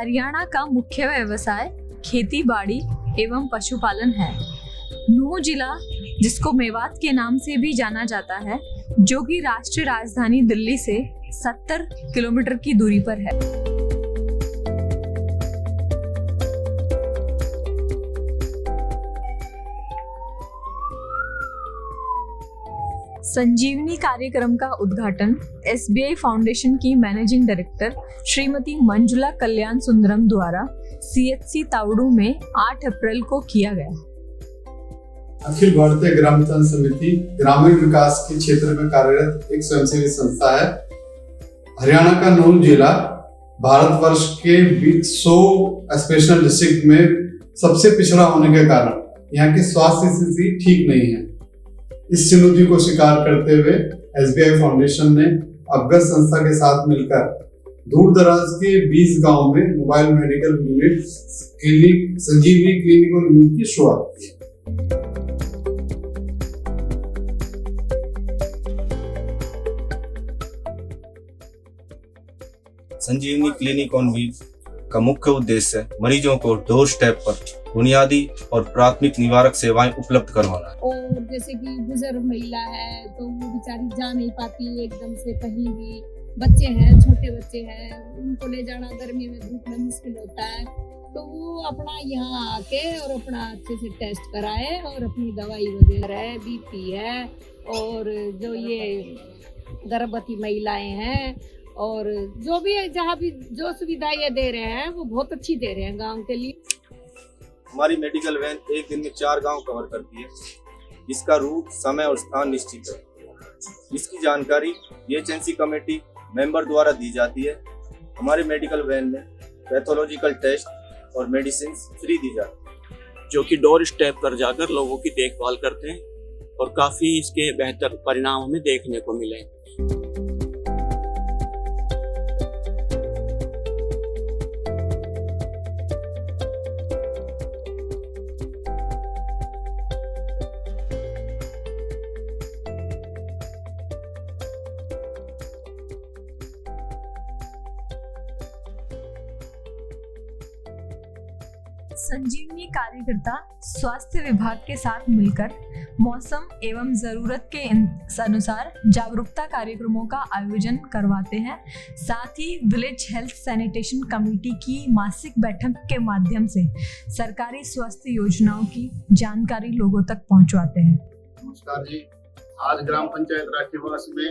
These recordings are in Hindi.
हरियाणा का मुख्य व्यवसाय खेती बाड़ी एवं पशुपालन है। नूंह जिला, जिसको मेवात के नाम से भी जाना जाता है, जो कि राष्ट्रीय राजधानी दिल्ली से 70 किलोमीटर की दूरी पर है। संजीवनी कार्यक्रम का उद्घाटन SBI फाउंडेशन की मैनेजिंग डायरेक्टर श्रीमती मंजुला कल्याण सुंदरम द्वारा CHC तावड़ू में 8 अप्रैल को किया गया। अखिल भारतीय ग्रामोत्थान समिति ग्रामीण विकास के क्षेत्र में कार्यरत एक स्वयंसेवी संस्था है। हरियाणा का नूंह जिला भारतवर्ष के 100 एस्पिरेशनल डिस्ट्रिक्ट में सबसे पिछड़ा होने के कारण यहाँ की स्वास्थ्य स्थिति ठीक नहीं है। इस चुनौती को स्वीकार करते हुए SBI फाउंडेशन ने अवगत संस्था के साथ मिलकर दूर दराज के 20 गांव में मोबाइल मेडिकल यूनिट क्लिनिक संजीवनी क्लिनिक और यूनिट की शुरुआत की। संजीवनी क्लिनिक ऑन व्हील्स का मुख्य उद्देश्य मरीजों को डोर स्टेप पर बुनियादी और प्राथमिक निवारक सेवाएं उपलब्ध करवाना है। और जैसे कि बुजुर्ग महिला है तो वो बेचारी जा नहीं पाती एकदम से कहीं भी, बच्चे हैं, छोटे बच्चे हैं, उनको ले जाना गर्मी में धूप में मुश्किल होता है, तो वो अपना यहाँ आके और अपना अच्छे से टेस्ट कराए और अपनी दवाई वगैरह है, BP है, और जो ये गर्भवती महिलाएं हैं और जो भी है, जहाँ भी जो सुविधा ये दे रहे हैं वो बहुत अच्छी दे रहे हैं गांव के लिए। हमारी मेडिकल वैन एक दिन में 4 गांव कवर करती है। इसका रूट, समय और स्थान निश्चित है। इसकी जानकारी BHNC कमेटी मेंबर द्वारा दी जाती है। हमारे मेडिकल वैन में पैथोलॉजिकल टेस्ट और मेडिसिन फ्री दी जाती है, जो कि डोर स्टेप पर जाकर लोगों की देखभाल करते हैं और काफी इसके बेहतर परिणाम हमें देखने को मिले। संजीवनी कार्यकर्ता स्वास्थ्य विभाग के साथ मिलकर मौसम एवं जरूरत के अनुसार जागरूकता कार्यक्रमों का आयोजन करवाते हैं। साथ ही विलेज हेल्थ सैनिटेशन कमेटी की मासिक बैठक के माध्यम से सरकारी स्वास्थ्य योजनाओं की जानकारी लोगों तक पहुंचवाते हैं। नमस्कार जी, आज ग्राम पंचायत राठीवास में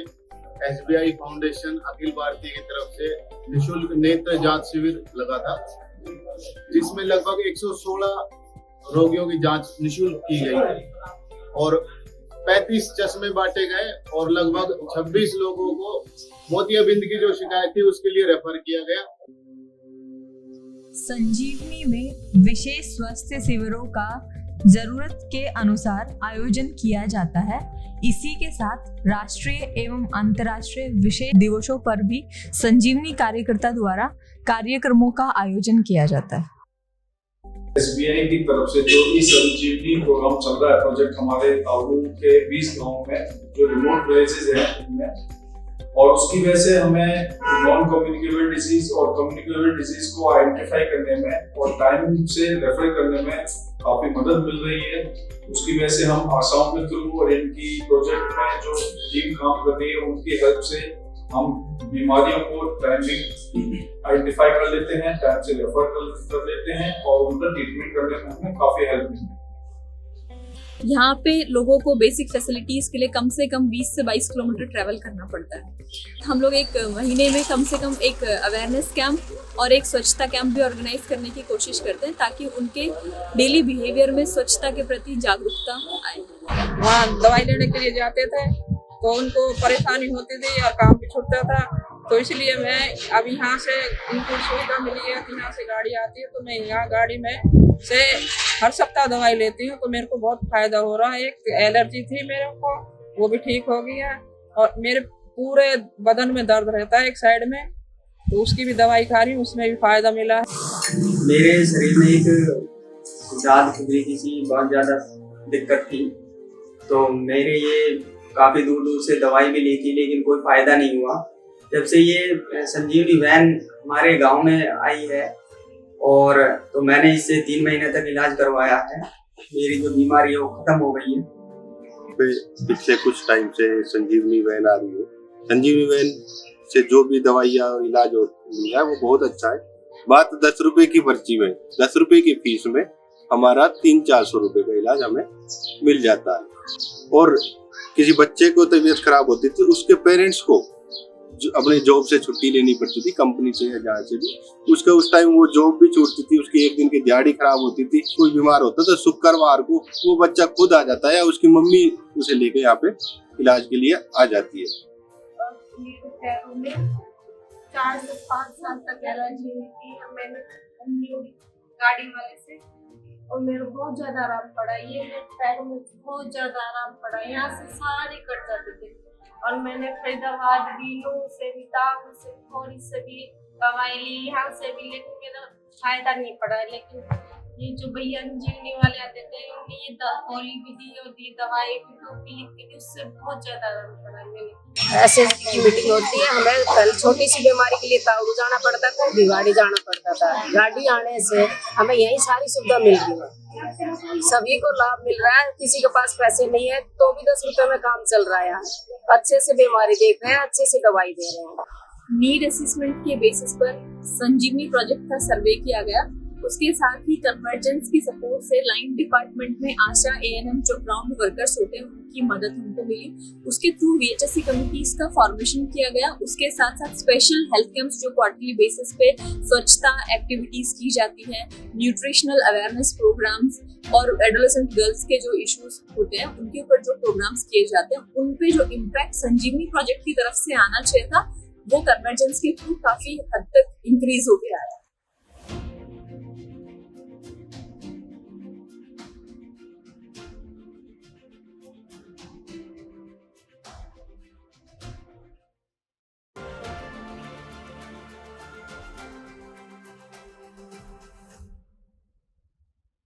SBI फाउंडेशन अखिल भारतीय की तरफ से निःशुल्क नेत्र जांच शिविर लगा था, जिसमें लगभग 116 रोगियों की जांच निःशुल्क की गई और 35 चश्मे बांटे गए और लगभग 26 लोगों को मोतियाबिंद की जो शिकायत थी उसके लिए रेफर किया गया। संजीवनी में विशेष स्वास्थ्य शिविरों का जरूरत के अनुसार आयोजन किया जाता है। इसी के साथ राष्ट्रीय एवं अंतर्राष्ट्रीय विशेष दिवसों पर भी संजीवनी कार्यकर्ता द्वारा कार्यक्रमों का आयोजन किया जाता है। SBI की तरफ से जो ई संजीवनी प्रोग्राम चल रहा है, प्रोजेक्ट हमारे तावड़ू के 20 गाँव में जो रिमोट विलेजेस हैं उनमें, और उसकी वजह से हमें नॉन कम्युनिकेबल डिजीज और कम्युनिकेबल डिजीज को आइडेंटिफाई करने में और टाइम से रेफर करने में काफी मदद मिल रही है। उसकी वजह से हम आशाओं के थ्रू और इनकी प्रोजेक्ट में जो टीम काम कर रही है उनकी हेल्प से हम बीमारियों को टाइमिंग आइडेंटिफाई कर लेते हैं, टाइम से रेफर कर लेते हैं और उनका ट्रीटमेंट करने में हमें काफी हेल्प मिलती है। यहाँ पे लोगों को बेसिक फैसिलिटीज के लिए कम से कम 20 से 22 किलोमीटर ट्रैवल करना पड़ता है। हम लोग एक महीने में कम से कम एक अवेयरनेस कैंप और एक स्वच्छता कैंप भी ऑर्गेनाइज करने की कोशिश करते हैं, ताकि उनके डेली बिहेवियर में स्वच्छता के प्रति जागरूकता आए। वहाँ दवाई लेने के लिए जाते थे तो उनको परेशानी होती थी और काम भी छूटता था, तो इसलिए मैं अब यहाँ से उनको सुविधा मिली है, यहाँ से गाड़ी आती है तो मैं यहाँ गाड़ी में से हर सप्ताह दवाई लेती हूँ, तो मेरे को बहुत फायदा हो रहा है। एक एलर्जी थी मेरे को, वो भी ठीक हो गई है और मेरे पूरे बदन में दर्द रहता है एक साइड में, तो उसकी भी दवाई खा रही हूँ, उसमें भी फायदा मिला है। मेरे शरीर में एक दाद खुजली की बहुत ज़्यादा दिक्कत थी, तो मेरे ये काफ़ी दूर दूर से दवाई भी ली थी लेकिन कोई फ़ायदा नहीं हुआ। जब से ये संजीवनी वैन हमारे गांव में आई है और तो मैंने इससे 3 महीने तक इलाज करवाया है। मेरी जो बीमारी है वो खत्म हो गई है। पिछले कुछ टाइम से संजीवनी वैन आ रही है। संजीवनी वैन से जो भी दवाइयाँ और इलाज होता है वो बहुत अच्छा है। बात 10 रुपए की पर्ची में, 10 रुपए की फीस में हमारा 300-400 रुपए का इलाज हमें मिल जाता है। और किसी बच्चे को तबीयत खराब होती थी, उसके पेरेंट्स को अपने जॉब से छुट्टी लेनी पड़ती थी, कंपनी से या जहाँ से भी, उसका उस टाइम वो जॉब भी छूटती थी, उसकी एक दिन की दिहाड़ी खराब होती थी, कोई बीमार होता था, शुक्रवार को वो बच्चा खुद आ जाता है या उसकी मम्मी उसे लेके यहाँ पे इलाज के लिए आ जाती है। 4 से 5 साल तक एलर्जी हुई थी, मैंने गाड़ी वाले से, और मेरे को बहुत ज्यादा आराम पड़ा। ये पैरों में बहुत ज्यादा आराम पड़ा, यहाँ से सारे कट जाते थे। और मैंने फरीदाबाद भी, नूह से भी, दाऊ से, थोड़ी से भी दवाई ली, यहाँ से भी, लेकिन मेरा फायदा नहीं पड़ा। लेकिन ये जो भैया संजीवनी वाले आते थे, उन्होंने ये गोली भी दी और दी, दवाई भी तो भी लिख दी, उससे बहुत ज्यादा आराम पड़ा मेरे। एसएसजी की मीटिंग होती है, हमें कल छोटी सी बीमारी के लिए ताऊ जाना पड़ता था, भिवाड़ी जाना पड़ता था। गाड़ी आने से हमें यही सारी सुविधा मिल रही है, सभी को लाभ मिल रहा है। किसी के पास पैसे नहीं है तो भी 10 रुपए में काम चल रहा है। अच्छे से बीमारी देख रहे हैं, अच्छे से दवाई दे रहे हैं। नीड असेसमेंट के बेसिस पर संजीवनी प्रोजेक्ट का सर्वे किया गया। उसके साथ ही कन्वर्जेंस की सपोर्ट से लाइन डिपार्टमेंट में आशा एएनएम जो ग्राउंड वर्कर्स होते हैं उनकी मदद हमको मिली। उसके थ्रू वीएचएससी कमिटीज का फॉर्मेशन किया गया। उसके साथ साथ स्पेशल हेल्थ कैंप्स जो क्वार्टरली बेसिस पे स्वच्छता एक्टिविटीज की जाती है, न्यूट्रिशनल अवेयरनेस प्रोग्राम्स और एडोलेसेंट गर्ल्स के जो इश्यूज होते हैं उनके ऊपर जो प्रोग्राम्स किए जाते हैं, उन पे जो इम्पैक्ट संजीवनी प्रोजेक्ट की तरफ से आना चाहिए था वो कन्वर्जेंस के थ्रू काफी हद तक इंक्रीज हो गया।